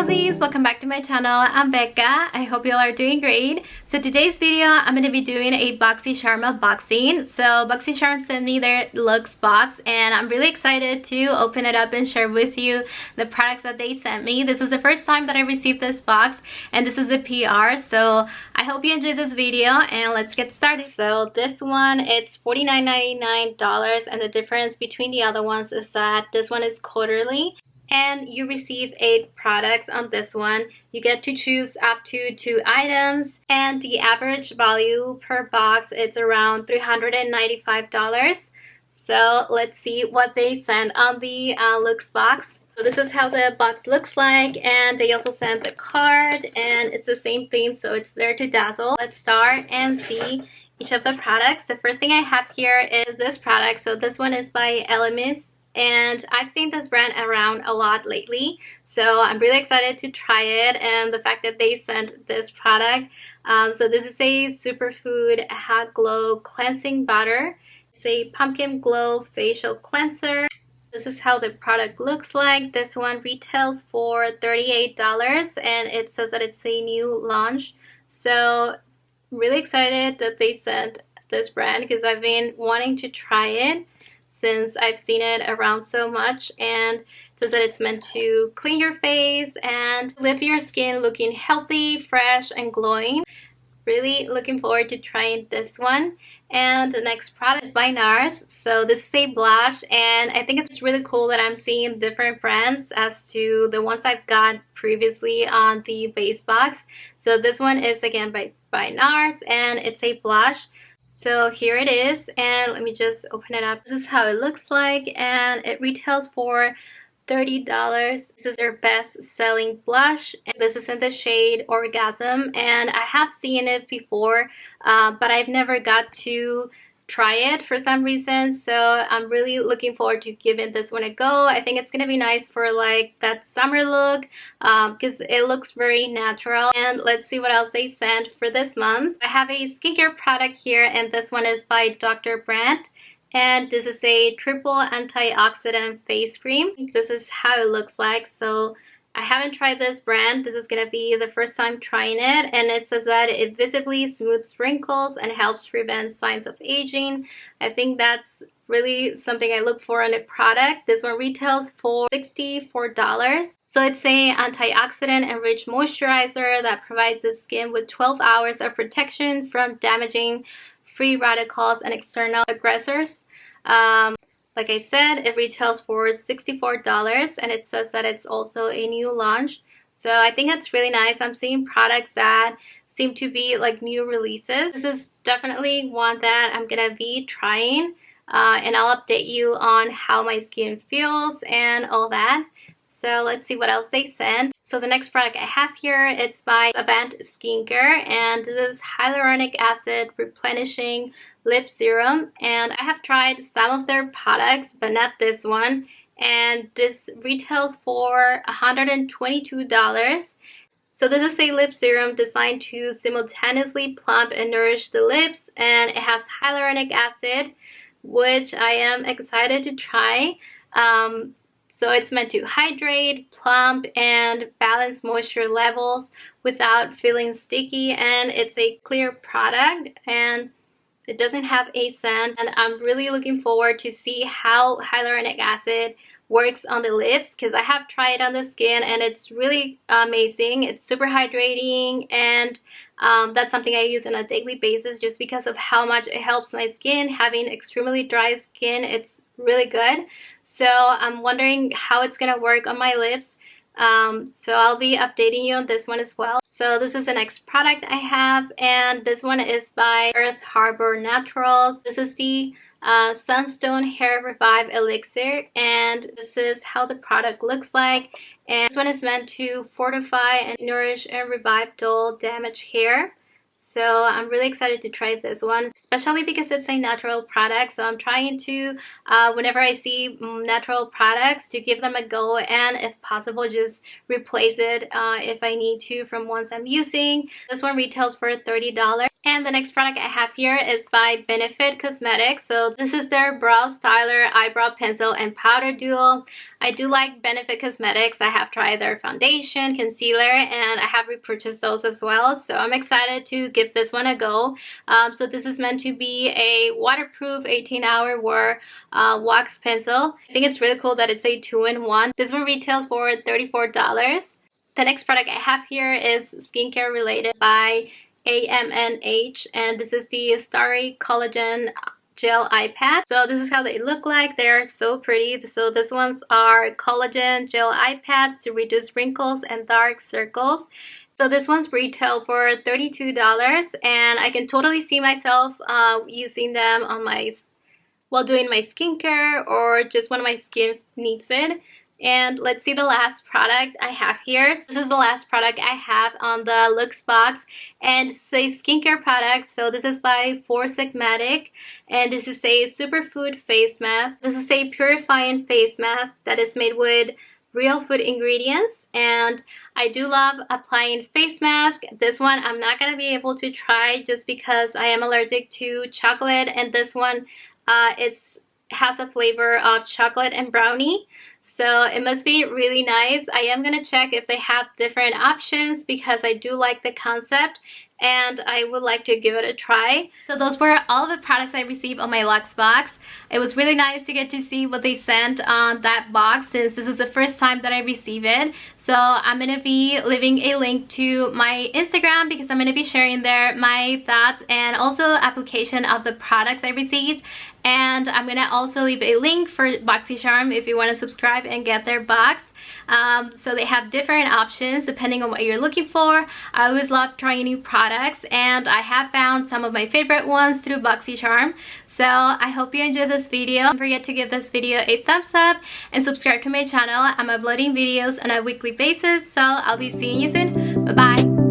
lovelies, welcome back to my channel. I'm Becca. I hope you all are doing great. So today's video I'm going to be doing a Boxycharm unboxing. So Boxycharm sent me their Luxe box and I'm really excited to open it up and share with you the products that they sent me. This is the first time that I received this box and this is a PR, so I hope you enjoyed this video and let's get started. So this one, it's $49.99 and the difference between the other ones is that this one is quarterly and you receive 8 products on this one. You get to choose up to 2 items and the average value per box is around $395. So let's see what they sent on the Luxe box. So this is how the box looks like, and they also sent the card and it's the same theme, so it's there to dazzle. Let's start and see each of the products. The first thing I have here is this product. So this one is by lovelies. And I've seen this brand around a lot lately, so I'm really excited to try it, and the fact that they sent this product. So this is a superfood hot glow cleansing butter. It's a pumpkin glow facial cleanser. This is how the product looks like. This one retails for $38 and it says that it's a new launch. So I'm really excited that they sent this brand because I've been wanting to try it since I've seen it around so much, and it says that it's meant to clean your face and leave your skin looking healthy, fresh, and glowing. Really looking forward to trying this one. And the next product is by NARS. So this is a blush, and I think it's really cool that I'm seeing different brands as to the ones I've got previously on the base box. So this one is again by NARS, and it's a blush. So here it is, and let me just open it up. This is how it looks like, and it retails for $30. This is their best selling blush, and this is in the shade Orgasm, and I have seen it before, but I've never got to try it for some reason, so I'm really looking forward to giving this one a go. I think it's gonna be nice for like that summer look because it looks very natural. And let's see what else they sent for this month. I have a skincare product here, and this one is by Dr. Brandt, and this is a triple antioxidant face cream. This is how it looks like. So I haven't tried this brand. This is gonna be the first time trying it, and it says that it visibly smooths wrinkles and helps prevent signs of aging. I think that's really something I look for in a product. This one retails for $64. So it's a antioxidant enriched moisturizer that provides the skin with 12 hours of protection from damaging free radicals and external aggressors. Like I said, it retails for $64 and it says that it's also a new launch. So I think that's really nice. I'm seeing products that seem to be like new releases. This is definitely one that I'm gonna be trying and I'll update you on how my skin feels and all that. So let's see what else they sent. So the next product I have here, it's by Avant Skincare, and this is hyaluronic acid replenishing lip serum, and I have tried some of their products but not this one, and this retails for $122. So this is a lip serum designed to simultaneously plump and nourish the lips, and it has hyaluronic acid, which I am excited to try. So it's meant to hydrate, plump, and balance moisture levels without feeling sticky, and it's a clear product and it doesn't have a scent, and I'm really looking forward to see how hyaluronic acid works on the lips because I have tried it on the skin and it's really amazing. It's super hydrating, and that's something I use on a daily basis just because of how much it helps my skin. Having extremely dry skin, it's really good. So I'm wondering how it's gonna work on my lips. So I'll be updating you on this one as well. So this is the next product I have, and this one is by Earth Harbor Naturals. This is the Sunstone Hair Revive Elixir, and this is how the product looks like. And this one is meant to fortify and nourish and revive dull damaged hair. So I'm really excited to try this one, especially because it's a natural product. So I'm trying to, whenever I see natural products, to give them a go and if possible just replace it if I need to from ones I'm using. This one retails for $30. And the next product I have here is by Benefit Cosmetics. So this is their Brow Styler Eyebrow Pencil and Powder Duo. I do like Benefit Cosmetics. I have tried their foundation, concealer, and I have repurchased those as well. So I'm excited to give this one a go. So this is meant to be a waterproof 18-hour wear wax pencil. I think it's really cool that it's a 2-in-1. This one retails for $34. The next product I have here is skincare related by AMNH, and this is the Starry Collagen Gel Eye Pads. So this is how they look like. They're so pretty. So these ones are collagen gel eye pads to reduce wrinkles and dark circles. So this one's retail for $32, and I can totally see myself using them on while doing my skincare or just when my skin needs it. And let's see the last product I have here. This is the last product I have on the Luxe box, and it's a skincare product. So this is by Sigmatic, and this is a superfood face mask. This is a purifying face mask that is made with real food ingredients, and I do love applying face mask. This one I'm not gonna be able to try just because I am allergic to chocolate, and this one has a flavor of chocolate and brownie. So it must be really nice. I am going to check if they have different options because I do like the concept and I would like to give it a try. So those were all of the products I received on my Luxe box. It was really nice to get to see what they sent on that box since this is the first time that I receive it. So I'm going to be leaving a link to my Instagram because I'm going to be sharing there my thoughts and also application of the products I received. And I'm going to also leave a link for Boxycharm if you want to subscribe and get their box. So they have different options depending on what you're looking for. I always love trying new products, and I have found some of my favorite ones through Boxycharm. So I hope you enjoyed this video. Don't forget to give this video a thumbs up and subscribe to my channel. I'm uploading videos on a weekly basis, so I'll be seeing you soon. Bye bye.